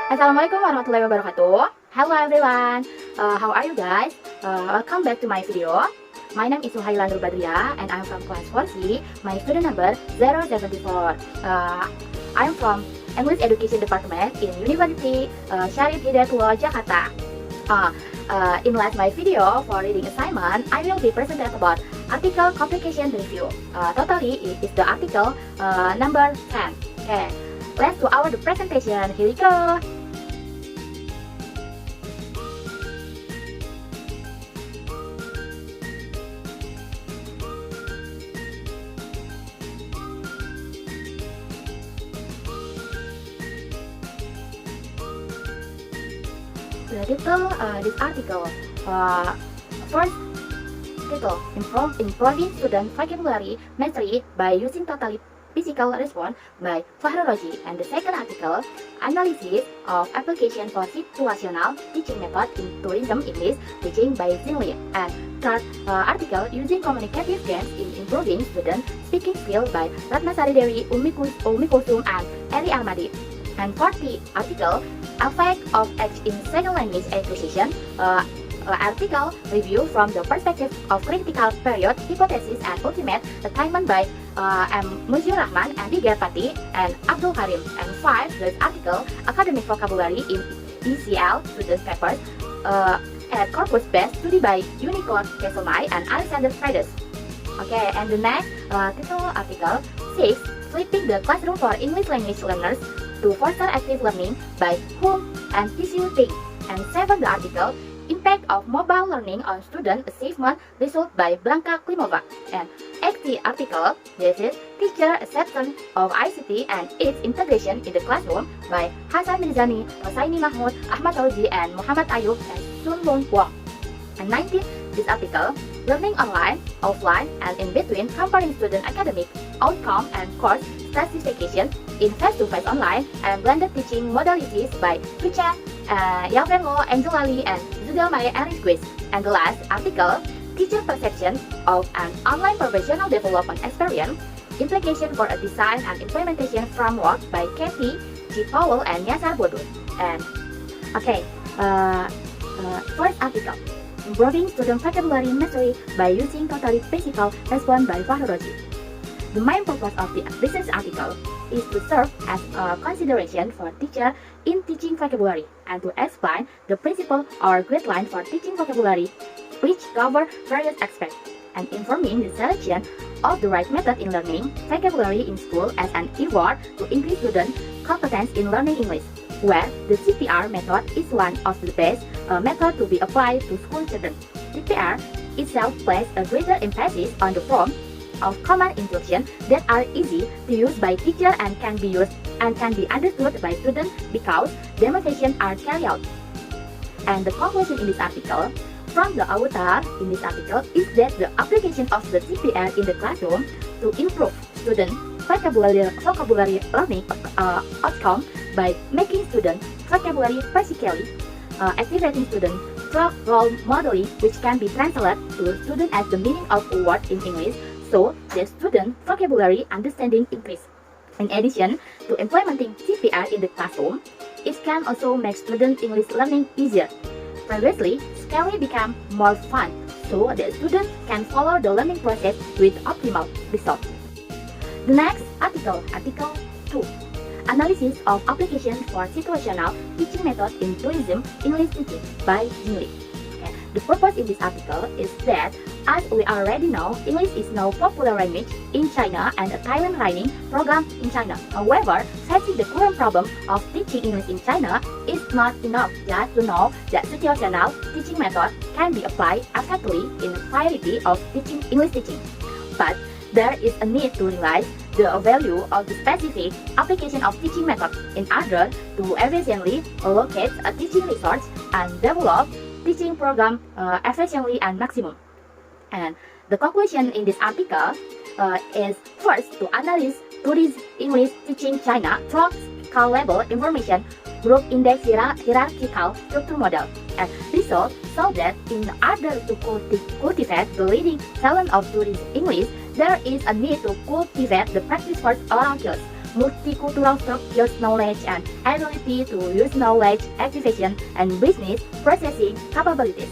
Assalamualaikum warahmatullahi wabarakatuh. Hello everyone. How are you guys? Welcome back to my video. My name is Suhaila Nur Badriah and I'm from class 4C. My student number 074. I'm from English Education Department in University Syarif Hidayatullah Jakarta. In last my video for reading assignment, I will be presented about article complication review. Totally it is the article number 10. Okay, let's do our presentation. Here we go. The title this article first title improving student vocabulary mastery by using totally physical response by Fahrology, and the second article analysis of application for situational teaching method in tourism English teaching by Zinli, and third article using communicative games in improving student speaking skill by Ratnasari Dewi, Umi Kulsum and Eri Ahmadi, and fourth article effect of H in second language acquisition article review from the perspective of critical period hypothesis and ultimate attainment by M. Mujur Rahman, Andi Garpati, and Abdul Karim. And 5, this article academic vocabulary in ECL student papers at corpus based study by Unicorn Kesomai and Alexander Fredes. Okay, and the next title article 6, flipping the classroom for English language learners to foster active learning by Hum and Tissue Ting. And 7, the article impact of mobile learning on student achievement result by Blanca Klimova. And 8, the article this is teacher acceptance of ICT and its integration in the classroom by Hasan Mirzani, Hosaini Mahmud, Ahmad Fauzi, and Muhammad Ayub and Sun Lun Wong. And 19, this article learning online, offline, and in between comparing student academic outcome and course specification in face-to-face online and blended teaching modalities by Tucha, Yalven Lo, Angel Ali, and Zudel Maya Quiz. And the last article, teacher perception of an online professional development experience, implication for a design and implementation framework by Kathy G. Powell and Yasar Bodun. And okay, first article, improving student vocabulary mastery by using totally physical response by Fahrology. The main purpose of this article is to serve as a consideration for teacher in teaching vocabulary and to explain the principle or guideline for teaching vocabulary, which cover various aspects, and informing the selection of the right method in learning vocabulary in school as an effort to increase student competence in learning English, where the CPR method is one of the best method to be applied to school children. CPR itself places a greater emphasis on the form of command instruction that are easy to use by teacher and can be used and can be understood by students because demonstrations are carried out. And the conclusion in this article from the author in this article is that the application of the CPR in the classroom to improve student vocabulary learning outcome by making student vocabulary physically activating student role modeling, which can be translated to student as the meaning of a word in English, so the student vocabulary understanding increase. In addition to implementing CPR in the classroom, it can also make student English learning easier. Previously, Scary become more fun, so the student can follow the learning process with optimal result. The next article, article 2, analysis of application for situational teaching method in tourism English teaching by Zinli. The purpose in this article is that, as we already know, English is now popular language in China and a talent training program in China. However, facing the current problem of teaching English in China is not enough just to know that situational teaching method can be applied effectively in a variety of teaching English teaching. But there is a need to realize the value of the specific application of teaching method in order to efficiently allocate a teaching resource and develop teaching program efficiently and maximum. And the conclusion in this article is first to analyze today's English teaching China through skill level information group index hierarchical structure model, and results show that in order to cultivate the leading talent of today's English, there is a need to cultivate the practice for oral skills, multicultural structures knowledge and ability to use knowledge activation and business processing capabilities.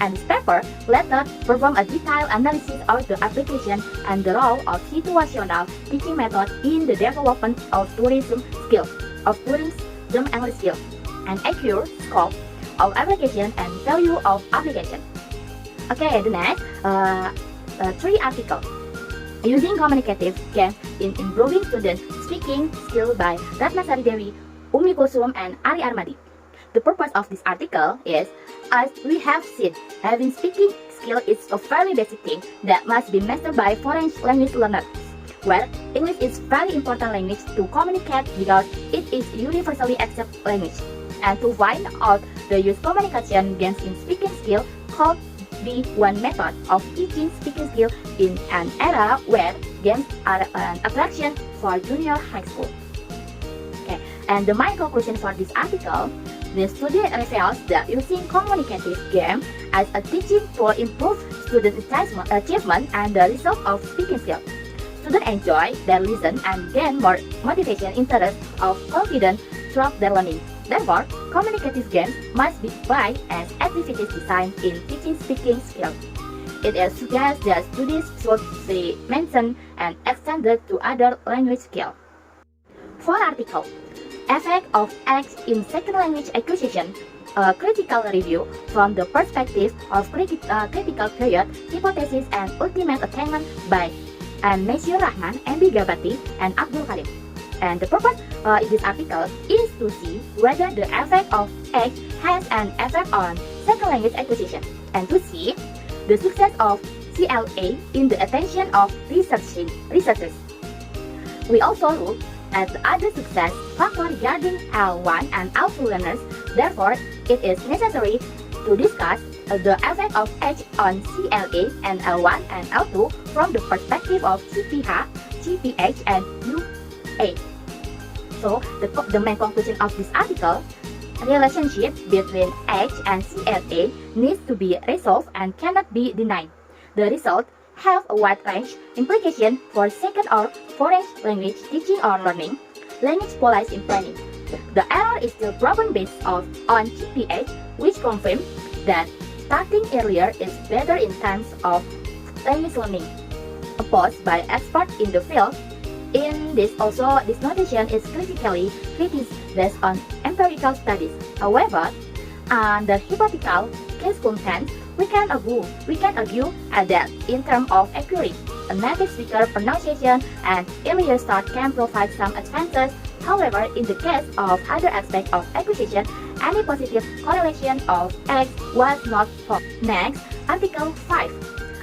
And this paper later performed a detailed analysis of the application and the role of situational teaching method in the development of tourism English skills, and accurate scope of application and value of application. Okay, the next, 3 articles. Using communicative games in improving student speaking skill by Ratnasari Dewi, Umi Kusum, and Ari Armadi. The purpose of this article is, as we have seen, having speaking skill is a very basic thing that must be mastered by foreign language learners, where English is very important language to communicate because it is universally accepted language. And to find out the use communication games in speaking skill could be one method of teaching speaking skill in an era where games are an attraction for junior high school. Okay, and the main conclusion for this article, the study reveals that using communicative game as a teaching tool improves student achievement and the result of speaking skill. Students enjoy their listen and gain more motivation, interest, of confidence throughout their learning. Therefore, communicative games must be applied as activities designed in teaching speaking skills. It is suggested that studies should be mentioned and extended to other language skills. 4 article, Effect of X in Second Language Acquisition, a critical review from the perspective of critical period, hypothesis, and ultimate attainment by Naisir Rahman, MB Gabati, and Abdul Karim. And the purpose in this article is to see whether the effect of X has an effect on second language acquisition, and to see the success of CLA in the attention of researchers. We also look at the other success factors regarding L1 and L2 learners. Therefore, it is necessary to discuss the effect of H on CLA and L1 and L2 from the perspective of CPH, CPH, and UA. So, the main conclusion of this article, relationship between H and CLA needs to be resolved and cannot be denied. The results have a wide range implication for second or foreign language teaching or learning, language policy in planning. The error is still problem based on CPH, which confirms that starting earlier is better in terms of language learning, opposed by experts in the field. In this notation is critically criticized based on empirical studies. However, under hypothetical case content, we can argue that in terms of accuracy, a native speaker pronunciation and earlier start can provide some advantages. However, in the case of other aspects of acquisition, any positive correlation of X was not found. Next, Article 5.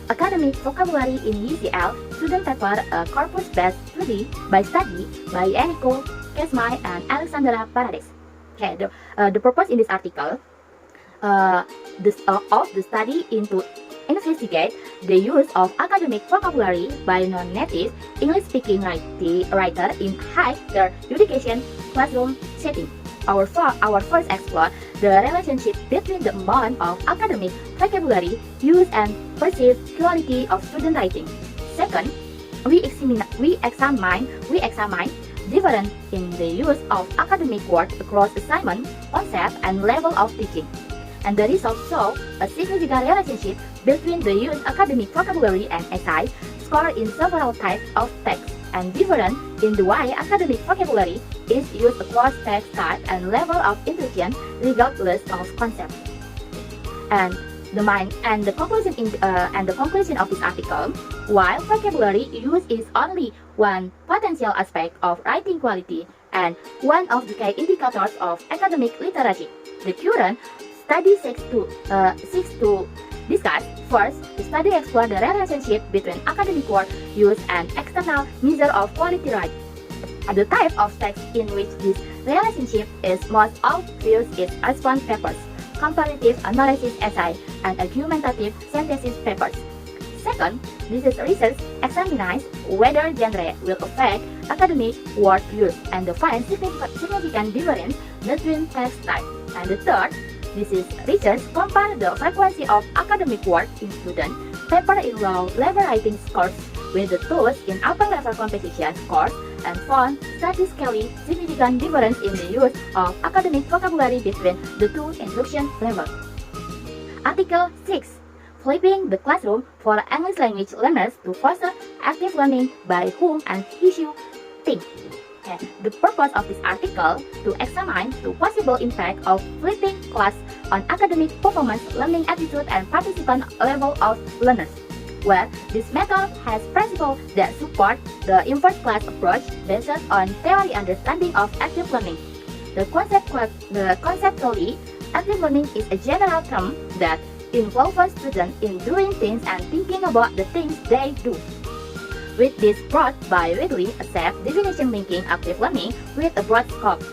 Academic vocabulary in UCL student paper, a corpus-based study by Eniko, Kesmai, and Alexandra Paredes. Okay, the purpose in this article of the study into investigate the use of academic vocabulary by non-native English-speaking writer in higher education classroom setting. Our first explore the relationship between the amount of academic vocabulary used and perceived quality of student writing. Second, we examine difference in the use of academic words across assignment, concept, and level of teaching. And the results show a significant relationship between the use academic vocabulary and essay score in several types of text, and difference in the way academic vocabulary is used across text type and level of intelligence regardless of concept. And the conclusion of this article, while vocabulary use is only one potential aspect of writing quality and one of the key indicators of academic literacy, the current study seeks to discuss. First, the study explores the relationship between academic word use and external measure of quality writing. The type of text in which this relationship is most obvious is response papers, comparative analysis essay, and argumentative synthesis papers. Second, this is research examines whether genre will affect academic word use and find significant difference between text type. And the third, this is research compare the frequency of academic work in student paper in low level writing course with the tools in upper level competition course and found statistically significant difference in the use of academic vocabulary between the two instruction levels. Article 6. Flipping the classroom for English language learners to foster active learning by whom and issue think. The purpose of this article to examine the possible impact of flipping class on academic performance, learning attitude, and participant level of learners, where this method has principles that support the inverse class approach based on theory understanding of active learning. Conceptually, active learning is a general term that involves students in doing things and thinking about the things they do. With this broad by widely accepted definition linking active learning with a broad scope,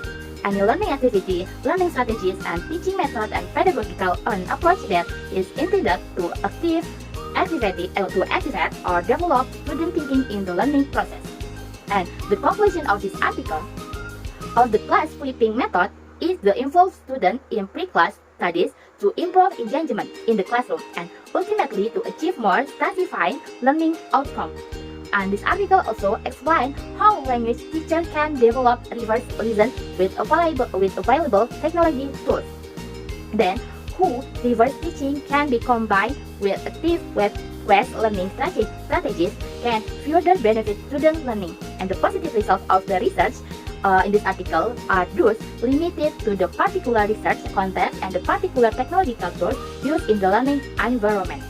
any learning activity, learning strategies, and teaching method and pedagogical approach that is intended to activate or develop student thinking in the learning process. And the conclusion of this article of the class flipping method is the involve students in pre-class studies to improve engagement in the classroom and ultimately to achieve more satisfying learning outcomes. And this article also explains how language teachers can develop reverse listen with available technology tools. Then, how reverse teaching can be combined with active web-based learning strategies can further benefit student learning. And the positive results of the research in this article are thus limited to the particular research context and the particular technological tools used in the learning environment.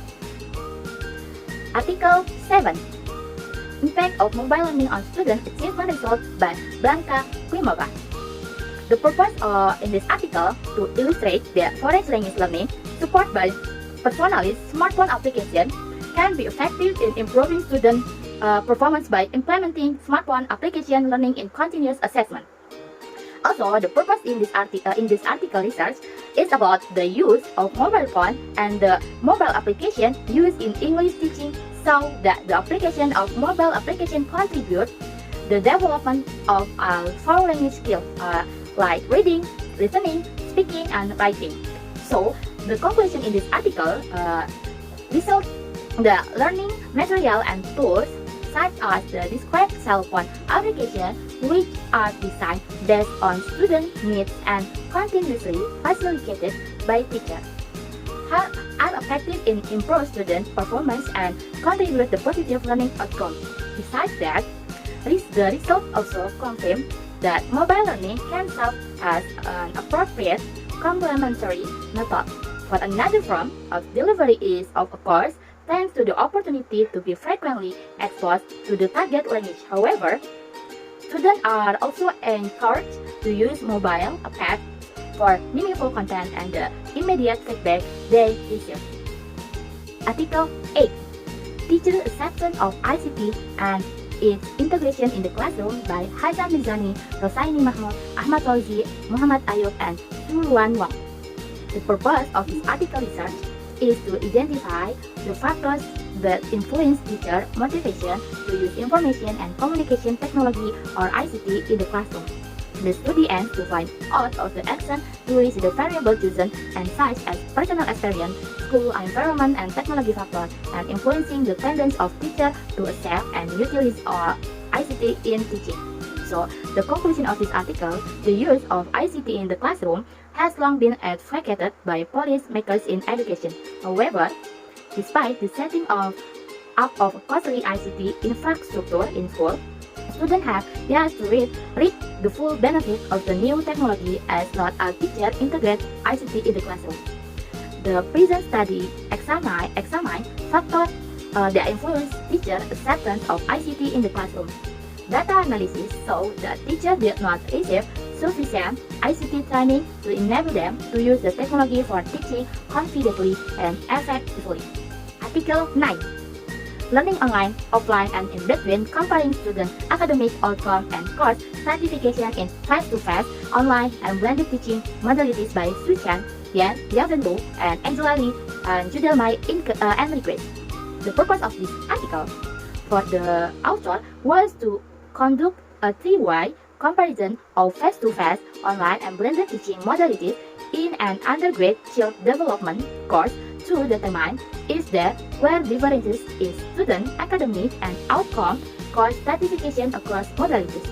Article 7. Impact of mobile learning on student achievement results by Blanca Klimova. The purpose in this article to illustrate that foreign language learning supported by personalized smartphone application can be effective in improving student performance by implementing smartphone application learning in continuous assessment. Also, the purpose in this article research is about the use of mobile phone and the mobile application used in English teaching, so that the application of mobile application contribute the development of foreign language skills like reading, listening, speaking, and writing. So, the conclusion in this article results the learning material and tools such as the described cell phone application, which are designed based on student needs and continuously facilitated by teachers, are effective in improving student performance and contribute to positive learning outcomes. Besides that, the results also confirm that mobile learning can serve as an appropriate complementary method. But another form of delivery is, of course, thanks to the opportunity to be frequently exposed to the target language. However, students are also encouraged to use mobile apps for meaningful content and the immediate feedback they receive. Article 8. Teacher Acceptance of ICT and its Integration in the Classroom by Hasan Mizani, Rosaini Mahmud, Ahmad Fauzi, Muhammad Ayub, and Suluan Wang. The purpose of this article research is to identify the factors that influence teacher motivation to use information and communication technology or ICT in the classroom. The study aims to find out of the extent to which the variable chosen and such as personal experience, school environment, and technology factors and influencing the tendency of teacher to accept and utilize ICT in teaching. So, the conclusion of this article, the use of ICT in the classroom has long been advocated by policymakers in education. However, despite the setting up of costly ICT infrastructure in school, students have yet to reap the full benefit of the new technology as not all teachers integrate ICT in the classroom. The present study examine factors that influence teacher acceptance of ICT in the classroom. Data analysis showed that teachers did not receive sufficient ICT training to enable them to use the technology for teaching confidently and effectively. Article 9. Learning online, offline, and in between, comparing student academic outcome and course certification in face-to-face, online, and blended teaching modalities by Suchan, Yan, Yavenlu, and Angela Lee, and Judelmai Enriquez. The purpose of this article for the author was to conduct a three-way comparison of face-to-face, online, and blended teaching modalities in an undergraduate child development course to determine if there were differences in student academic and outcome score stratification across modalities.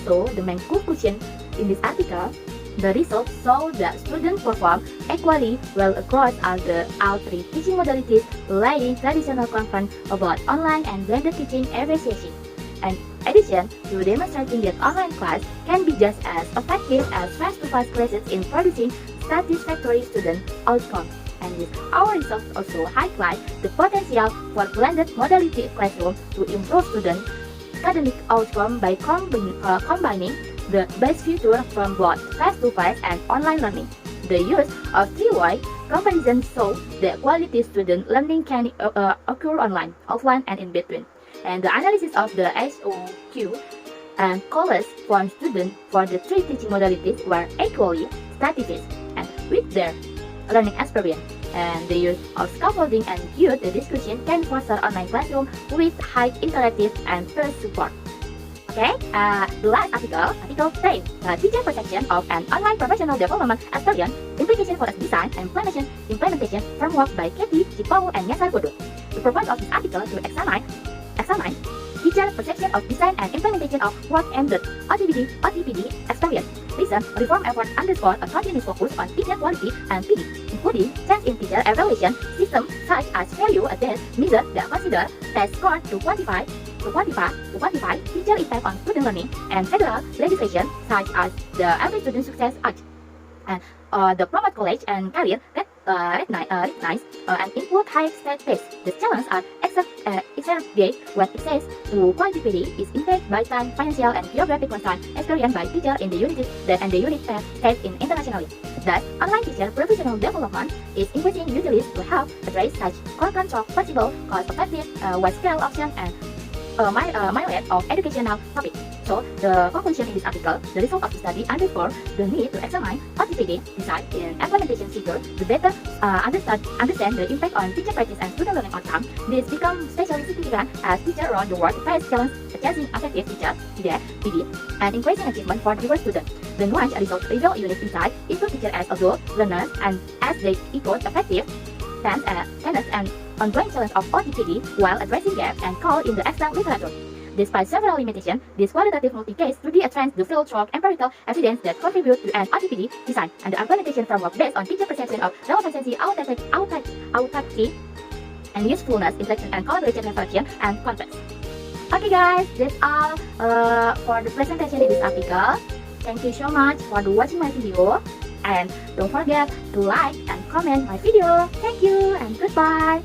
So, the main conclusion in this article, the results show that students perform equally well across all three teaching modalities, laying traditional confidence about online and blended teaching every session. And addition to demonstrating that online class can be just as effective as face-to-face classes in producing satisfactory student outcomes. And with our results also highlight the potential for blended modality classroom to improve student academic outcome by combining the best feature from both face-to-face and online learning. The use of three-way comparison shows that quality student learning can occur online, offline, and in between. And the analysis of the SOQ and college from students for the three teaching modalities were equally stratified and with their learning experience. And the use of scaffolding and youth discussion can foster online classroom with high interactive and peer support. Okay, the last article 10, teacher perception of an online professional development experience, implication for design and implementation framework by Katie, Cipowu, and Yasar Bodo. The purpose of this article to examine teacher perception of design and implementation of work and the OTPD experience. Reason, reform effort underscore a continuous focus on teacher quality and PD, including change in teacher evaluation system such as value-based measures that consider test score to quantify teacher impact on student learning, and federal legislation such as the Every Student Success Act. And the promote college and career recognize and include high state pace. The challenges are exacerbate when access to quality PD is impacted by time, financial, and geographic constraints experienced by teachers in the unit and the unit state in internationally. Thus, online teacher professional development is increasing utility to help address such control possible, cost-effective, wide-scale options and myriad of educational topics. So, the conclusion in this article, the result of the study underscore the need to examine OTPD design in implementation figure to better understand the impact on teacher practice and student learning outcome. This becomes especially significant as teachers around the world face challenges achieving effective teacher PD and increasing achievement for diverse students. The nuanced result reveal unique insight into teachers as adult learners and as they equal effective tenets and ongoing challenge of OTPD while addressing gaps and call in the extant literature. Despite several limitations, this qualitative multi-case study advanced the field through empirical evidence that contribute to an OTPD design and the implementation framework based on teacher perception of relevancy, authenticity, and usefulness, interaction and collaboration, reflection, and context. Okay guys, that's all for the presentation in this article. Thank you so much for watching my video. And don't forget to like and comment my video. Thank you and goodbye.